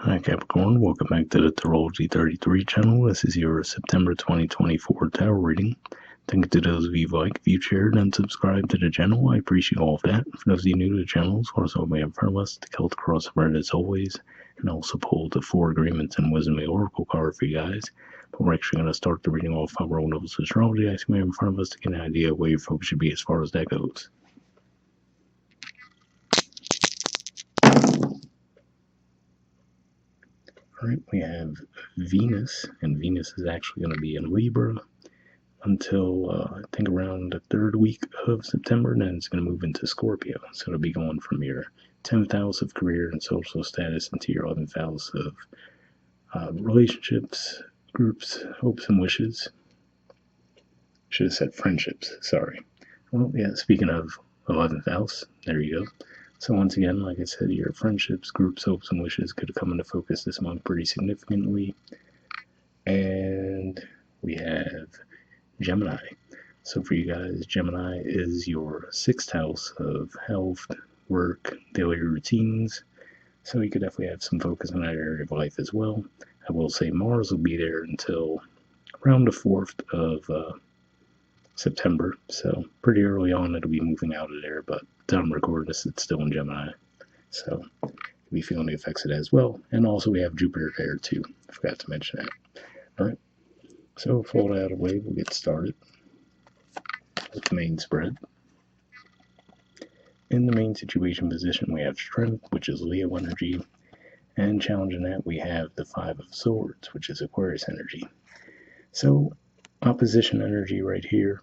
Hi Capricorn, welcome back to the Astrology 33 channel. This is your September 2024 tarot reading. Thank you to those of you who like, viewed, shared, and subscribed to the channel. I appreciate all of that. For those of you new to the channel, of course, all we have in front of us, the Celtic crossword as always, and also pull the 4 agreements and wisdom of the oracle card for you guys. But we're actually going to start the reading off our own levels of astrology. I see we have in front of us to get an idea of where your focus should be as far as that goes. Alright, we have Venus, and Venus is actually going to be in Libra until I think around the third week of September, and then it's going to move into Scorpio. So it'll be going from your 10th house of career and social status into your 11th house of relationships, groups, hopes, and wishes. Should have said friendships, sorry. Well, yeah, speaking of 11th house, there you go. So once again, like I said, your friendships, groups, hopes, and wishes could come into focus this month pretty significantly. And we have Gemini. So for you guys, Gemini is your 6th house of health, work, daily routines. So you could definitely have some focus on that area of life as well. I will say Mars will be there until around the 4th of September. So pretty early on it'll be moving out of there, but I'm recording this, it's still in Gemini. So you'll be feeling the effects of that as well. And also we have Jupiter there too. I forgot to mention that. Alright. So with all that out of the way, we'll get started with the main spread. In the main situation position, we have Strength, which is Leo energy, and challenging that, we have the 5 of Swords, which is Aquarius energy. So, opposition energy right here,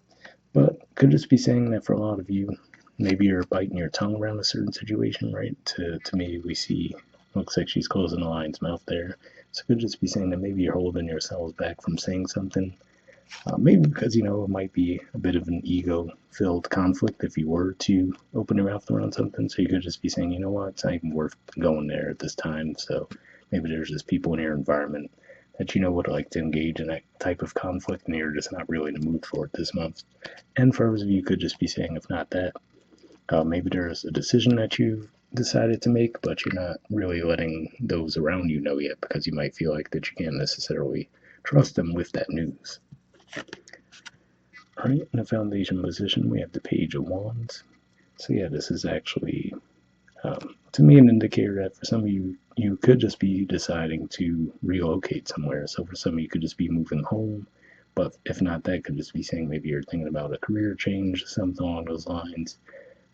but could just be saying that for a lot of you, maybe you're biting your tongue around a certain situation, right? To me, we see, looks like she's closing the lion's mouth there. So could just be saying that maybe you're holding yourselves back from saying something. Maybe because, it might be a bit of an ego-filled conflict if you were to open your mouth around something. So you could just be saying, you know what, it's not even worth going there at this time. So maybe there's just people in your environment that would like to engage in that type of conflict, and you're just not really in the mood for it this month. And for others of you, could just be saying, if not that, maybe there's a decision that you've decided to make, but you're not really letting those around you know yet because you might feel like that you can't necessarily trust them with that news. Alright, in the foundation position, we have the Page of Wands. So yeah, this is actually, to me, an indicator that for some of you, you could just be deciding to relocate somewhere. So for some of you, could just be moving home. But if not, that could just be saying maybe you're thinking about a career change, something along those lines.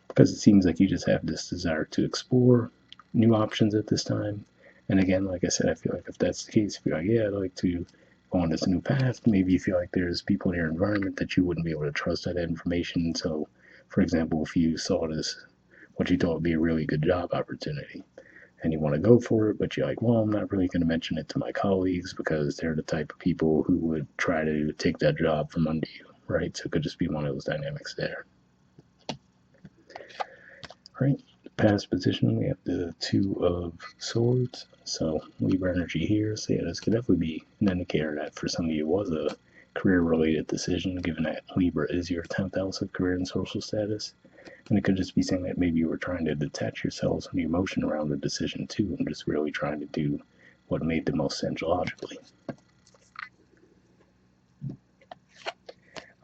Because it seems like you just have this desire to explore new options at this time. And again, like I said, I feel like if that's the case, if you're like, yeah, I'd like to go on this new path, maybe you feel like there's people in your environment that you wouldn't be able to trust that information. So, for example, if you saw this, what you thought would be a really good job opportunity, and you want to go for it, but you're like, well, I'm not really going to mention it to my colleagues because they're the type of people who would try to take that job from under you, right? So it could just be one of those dynamics there. Right, past position, we have the 2 of Swords, so Libra energy here. So yeah, this could definitely be an indicator that for some of you was a career-related decision, given that Libra is your 10th house of career and social status. And it could just be saying that maybe you were trying to detach yourselves from the emotion around the decision too, and just really trying to do what made the most sense logically.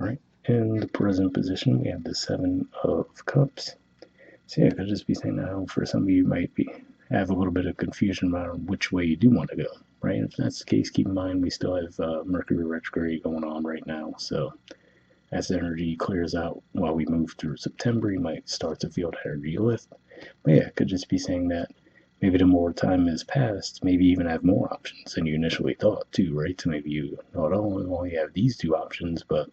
Alright, in the present position, we have the 7 of Cups. So yeah, it could just be saying that for some of you might have a little bit of confusion about which way you do want to go, right? And if that's the case, keep in mind we still have Mercury retrograde going on right now. So as the energy clears out while we move through September, you might start to feel that energy lift. But yeah, it could just be saying that maybe the more time has passed, maybe even have more options than you initially thought too, right? So maybe you thought, oh, we only have these 2 options, but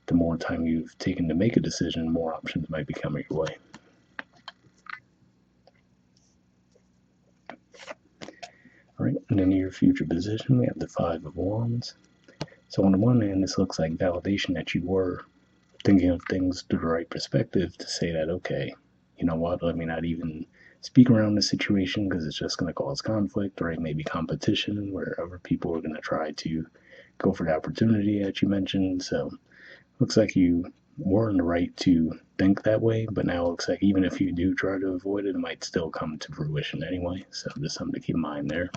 the more time you've taken to make a decision, more options might be coming your way. Right, in the near future position, we have the 5 of Wands. So on the one hand, this looks like validation that you were thinking of things through the right perspective to say that, okay, you know what, let me not even speak around this situation because it's just going to cause conflict, right? Maybe competition where other people are going to try to go for the opportunity that you mentioned. So looks like you were in the right to think that way, but now it looks like even if you do try to avoid it, it might still come to fruition anyway. So just something to keep in mind there.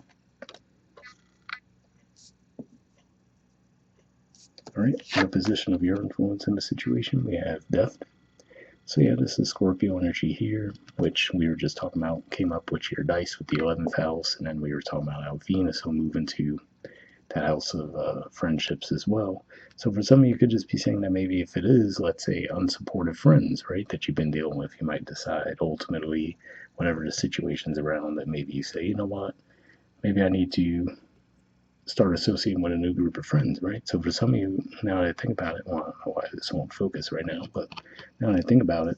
All right, in the position of your influence in the situation, we have death. So yeah, this is Scorpio energy here, which we were just talking about, came up with your dice with the 11th house, and then we were talking about how Venus will move into that house of friendships as well. So for some of you, could just be saying that maybe if it is, let's say, unsupportive friends, right, that you've been dealing with, you might decide ultimately, whatever the situation's around, that maybe you say, you know what, maybe I need to start associating with a new group of friends, right? So for some of you, now that I think about it, well, I don't know why this won't focus right now, but now that I think about it,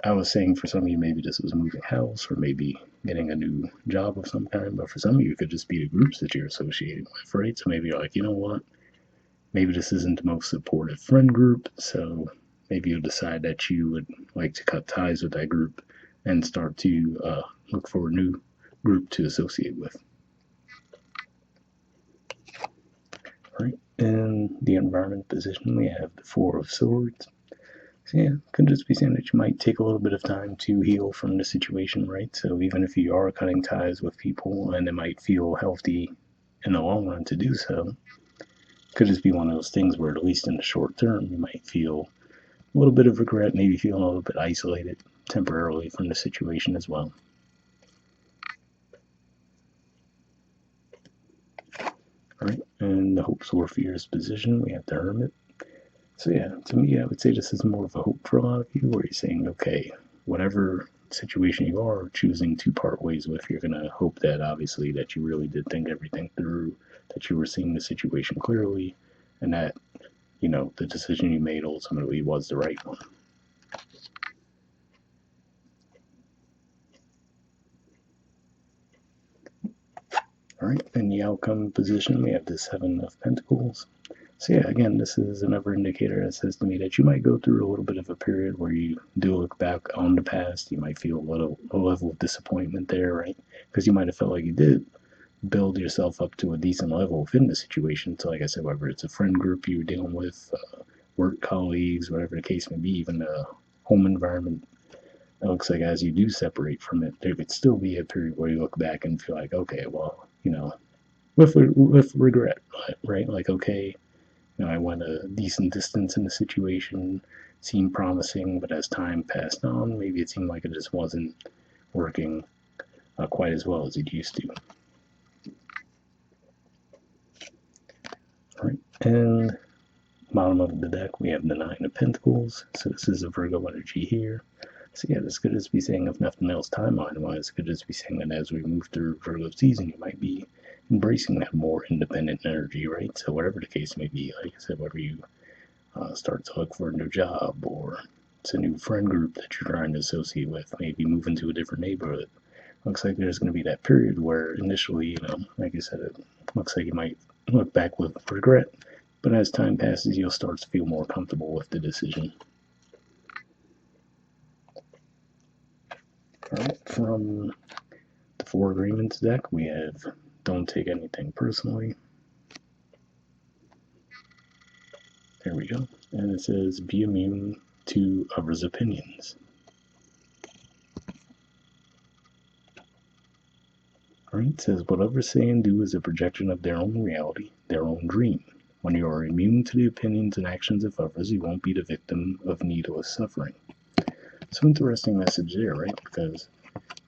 I was saying for some of you, maybe this was moving house or maybe getting a new job of some kind, but for some of you, it could just be the groups that you're associating with, right? So maybe you're like, you know what? Maybe this isn't the most supportive friend group, so maybe you'll decide that you would like to cut ties with that group and start to look for a new group to associate with. Right? In the environment position, we have the Four of Swords. So yeah, could just be saying that you might take a little bit of time to heal from the situation, right? So even if you are cutting ties with people and it might feel healthy in the long run to do so, could just be one of those things where at least in the short term you might feel a little bit of regret, maybe feeling a little bit isolated temporarily from the situation as well. All right, and the hopes or fears position, we have the Hermit. So yeah, to me, I would say this is more of a hope for a lot of you, where you're saying, okay, whatever situation you are choosing to part ways with, you're gonna hope that obviously that you really did think everything through, that you were seeing the situation clearly, and that the decision you made ultimately was the right one. All right, in the outcome position, we have the Seven of Pentacles. So yeah, again, this is another indicator that says to me that you might go through a little bit of a period where you do look back on the past. You might feel a level of disappointment there, right? Because you might have felt like you did build yourself up to a decent level within the situation. So like I said, whether it's a friend group you're dealing with, work colleagues, whatever the case may be, even a home environment, it looks like as you do separate from it, there could still be a period where you look back and feel like, okay, well, with regret, right? Like, okay, I went a decent distance in the situation, seemed promising, but as time passed on, maybe it seemed like it just wasn't working quite as well as it used to. All right, and bottom of the deck, we have the Nine of Pentacles. So this is a Virgo energy here. So yeah, this could just be saying, if nothing else timeline-wise, could just be saying that as we move through Virgo season, you might be embracing that more independent energy, right? So whatever the case may be, like I said, whether you start to look for a new job or it's a new friend group that you're trying to associate with, maybe move into a different neighborhood, looks like there's going to be that period where initially, like I said, it looks like you might look back with regret, but as time passes, you'll start to feel more comfortable with the decision. All right, from the Four Agreements deck, we have Don't Take Anything Personally. There we go. And it says, Be immune to others' opinions. All right, it says, What others say and do is a projection of their own reality, their own dream. When you are immune to the opinions and actions of others, you won't be the victim of needless suffering. So interesting message there, right? Because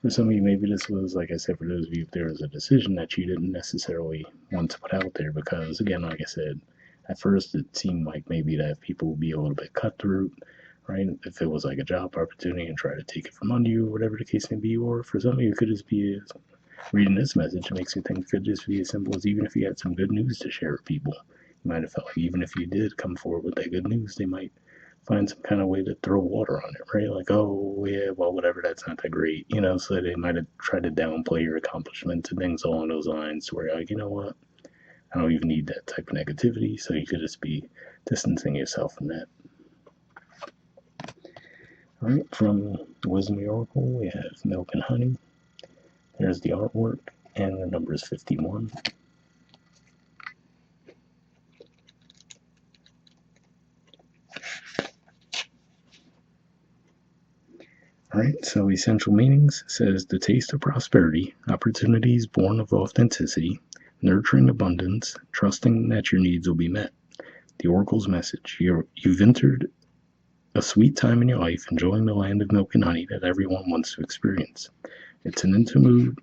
for some of you, maybe this was, like I said, for those of you, if there was a decision that you didn't necessarily want to put out there, because again, like I said, at first it seemed like maybe that people would be a little bit cutthroat, right? If it was like a job opportunity and try to take it from under you, or whatever the case may be, or for some of you, it could just be reading this message, it makes me think it could just be as simple as even if you had some good news to share with people, you might have felt like even if you did come forward with that good news, they might find some kind of way to throw water on it, right? Like, oh, yeah, well, whatever, that's not that great, so they might have tried to downplay your accomplishments and things along those lines where you're like, you know what, I don't even need that type of negativity, so you could just be distancing yourself from that. All right, from the Wisdom Oracle, we have Milk and Honey. There's the artwork, and the number is 51. All right, so essential meanings says the taste of prosperity, opportunities born of authenticity, nurturing abundance, trusting that your needs will be met. The Oracle's message. You've entered a sweet time in your life, enjoying the land of milk and honey that everyone wants to experience. It's an interlude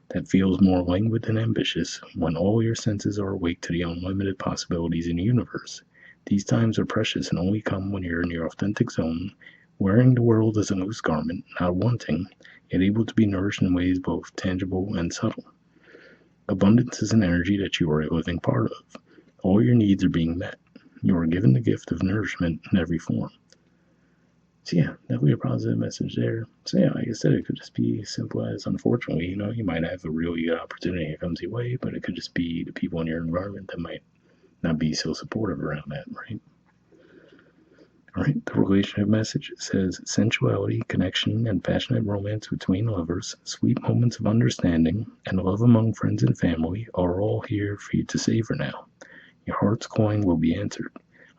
that feels more languid than ambitious when all your senses are awake to the unlimited possibilities in the universe. These times are precious and only come when you're in your authentic zone, wearing the world as a loose garment, not wanting, yet able to be nourished in ways both tangible and subtle. Abundance is an energy that you are a living part of. All your needs are being met. You are given the gift of nourishment in every form. So yeah, definitely a positive message there. So yeah, like I said, it could just be as simple as, unfortunately, you might have a really good opportunity that comes your way, but it could just be the people in your environment that might not be so supportive around that, right? All right, the relationship message says sensuality, connection, and passionate romance between lovers, sweet moments of understanding, and love among friends and family are all here for you to savor now. Your heart's calling will be answered.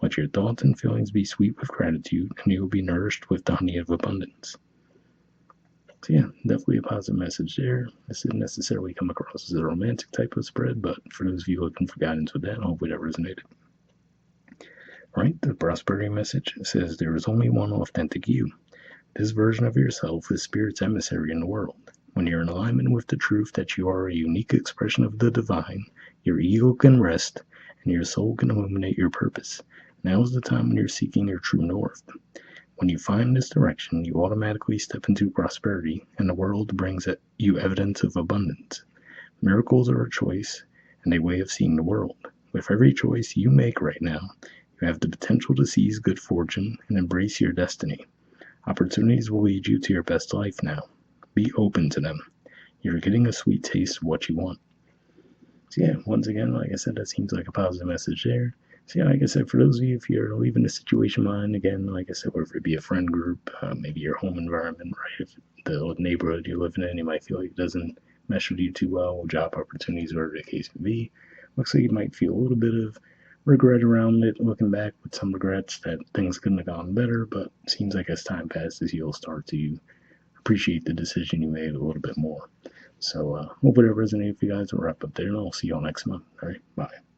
Let your thoughts and feelings be sweet with gratitude, and you will be nourished with the honey of abundance. So yeah, definitely a positive message there. This didn't necessarily come across as a romantic type of spread, but for those of you looking for guidance with that, hopefully that resonated. Right, the prosperity message says there is only one authentic you. This version of yourself is Spirit's emissary in the world. When you're in alignment with the truth that you are a unique expression of the divine, your ego can rest and your soul can illuminate your purpose. Now is the time when you're seeking your true north. When you find this direction, you automatically step into prosperity, and the world brings you evidence of abundance. Miracles are a choice and a way of seeing the world. With every choice you make right now, you have the potential to seize good fortune and embrace your destiny. Opportunities will lead you to your best life now. Be open to them. You're getting a sweet taste of what you want. So yeah, once again, like I said, that seems like a positive message there. So yeah, like I said, for those of you, if you're leaving the situation mind, again, like I said, whether it be a friend group, maybe your home environment, right? If the neighborhood you're living in, you might feel like it doesn't mesh with you too well, job opportunities, whatever the case may be. Looks like you might feel a little bit of regret around it, looking back with some regrets that things couldn't have gone better, but it seems like as time passes, you'll start to appreciate the decision you made a little bit more. So, hope it resonated for you guys. We'll wrap up there, and I'll see y'all next month. All right, bye.